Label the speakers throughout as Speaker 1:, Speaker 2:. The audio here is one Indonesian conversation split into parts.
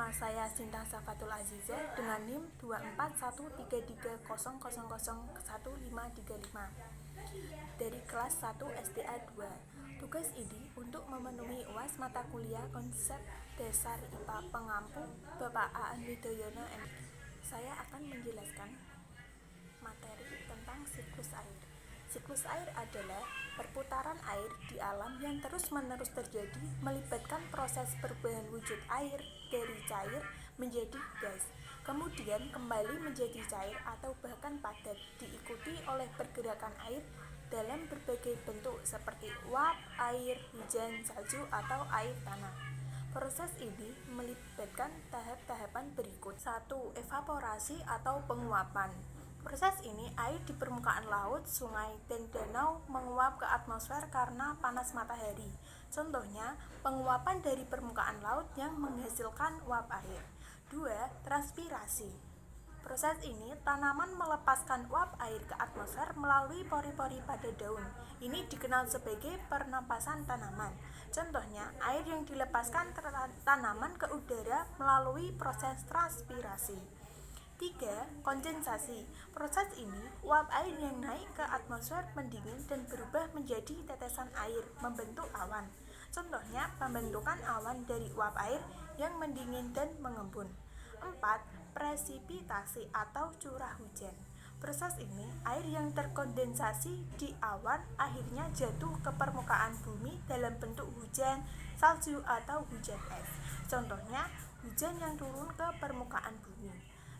Speaker 1: Nama saya Sinta Safatul Azizah dengan NIM 24130001535 dari kelas 1 SDA 2. Tugas ini untuk memenuhi UAS mata kuliah konsep dasar IPA pengampu Bapak Aan Widoyono M. Saya akan menjelaskan materi tentang siklus air. Siklus air adalah perputaran air di alam yang terus-menerus terjadi, melibatkan proses perubahan wujud air dari cair menjadi gas, kemudian kembali menjadi cair atau bahkan padat, diikuti oleh pergerakan air dalam berbagai bentuk seperti uap, air, hujan, salju, atau air tanah. Proses ini melibatkan tahap-tahapan berikut. 1. Evaporasi atau penguapan. Proses ini air di permukaan laut, sungai, dan danau menguap ke atmosfer karena panas matahari. Contohnya, penguapan dari permukaan laut yang menghasilkan uap air. 2. Transpirasi. Proses ini tanaman melepaskan uap air ke atmosfer melalui pori-pori pada daun. Ini dikenal sebagai pernapasan tanaman. Contohnya, air yang dilepaskan tanaman ke udara melalui proses transpirasi. 3. Kondensasi. Proses ini, uap air yang naik ke atmosfer mendingin dan berubah menjadi tetesan air, membentuk awan. Contohnya, pembentukan awan dari uap air yang mendingin dan mengembun. 4. Presipitasi atau curah hujan. Proses ini, air yang terkondensasi di awan akhirnya jatuh ke permukaan bumi dalam bentuk hujan, salju, atau hujan es. Contohnya, hujan yang turun ke permukaan bumi.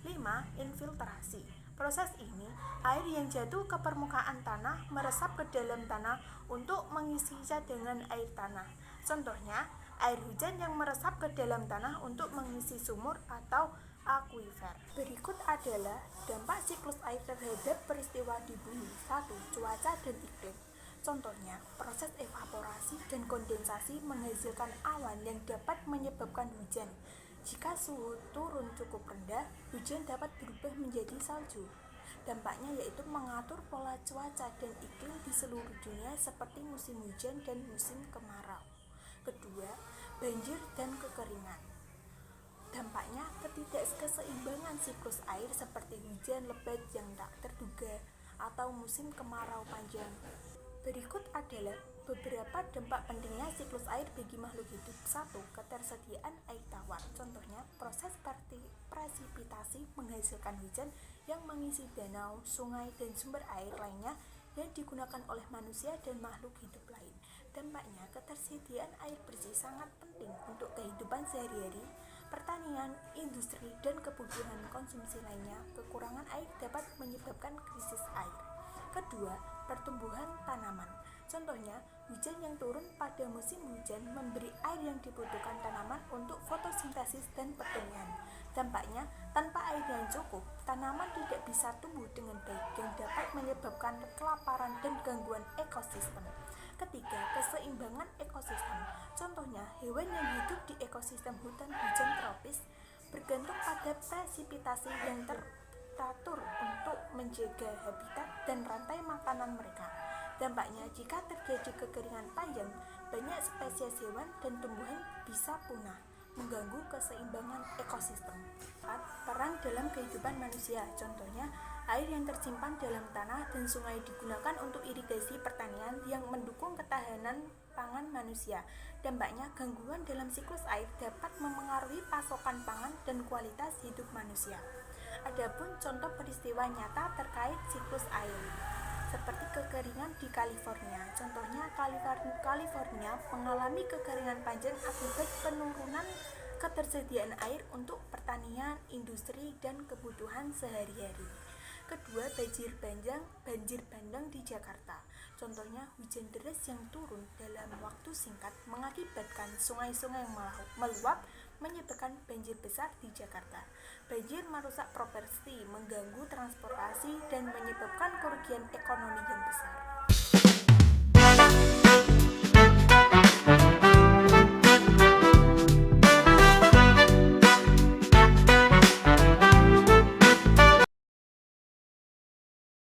Speaker 1: 5. Infiltrasi. Proses ini, air yang jatuh ke permukaan tanah meresap ke dalam tanah untuk mengisi cadangan air tanah. Contohnya, air hujan yang meresap ke dalam tanah untuk mengisi sumur atau akuifer. Berikut adalah dampak siklus air terhadap peristiwa di bumi. 1. Cuaca dan iklim. Contohnya, proses evaporasi dan kondensasi menghasilkan awan yang dapat menyebabkan hujan. Jika suhu turun cukup rendah, hujan dapat berubah menjadi salju. Dampaknya yaitu mengatur pola cuaca dan iklim di seluruh dunia seperti musim hujan dan musim kemarau. Kedua, banjir dan kekeringan. Dampaknya ketidakseimbangan siklus air seperti hujan lebat yang tak terduga atau musim kemarau panjang. Berikut adalah beberapa dampak pentingnya siklus air bagi makhluk hidup. 1. Ketersediaan air tawar. Contohnya, proses presipitasi menghasilkan hujan yang mengisi danau, sungai, dan sumber air lainnya yang digunakan oleh manusia dan makhluk hidup lain. Dampaknya, ketersediaan air bersih sangat penting untuk kehidupan sehari-hari, pertanian, industri, dan kebutuhan konsumsi lainnya. Kekurangan air dapat menyebabkan krisis air. Kedua, pertumbuhan tanaman. Contohnya, hujan yang turun pada musim hujan memberi air yang dibutuhkan tanaman untuk fotosintesis dan pertumbuhan. Dampaknya, tanpa air yang cukup, tanaman tidak bisa tumbuh dengan baik yang dapat menyebabkan kelaparan dan gangguan ekosistem. Ketiga, keseimbangan ekosistem. Contohnya, hewan yang hidup di ekosistem hutan hujan tropis bergantung pada presipitasi yang teratur untuk menjaga habitat dan rantai makanan mereka. Dampaknya, jika terjadi kekeringan panjang, banyak spesies hewan dan tumbuhan bisa punah, mengganggu keseimbangan ekosistem. 4. Peran dalam kehidupan manusia. Contohnya, air yang tersimpan dalam tanah dan sungai digunakan untuk irigasi pertanian yang mendukung ketahanan pangan manusia. Dampaknya, gangguan dalam siklus air dapat memengaruhi pasokan pangan dan kualitas hidup manusia. Adapun contoh peristiwa nyata terkait siklus air, seperti kekeringan di California. Contohnya, California mengalami kekeringan panjang akibat penurunan ketersediaan air untuk pertanian, industri, dan kebutuhan sehari-hari. Kedua, banjir bandang di Jakarta. Contohnya, hujan deras yang turun dalam waktu singkat mengakibatkan sungai-sungai meluap, menyebabkan banjir besar di Jakarta. Banjir merusak properti, mengganggu transportasi, dan menyebabkan kerugian ekonomi yang besar.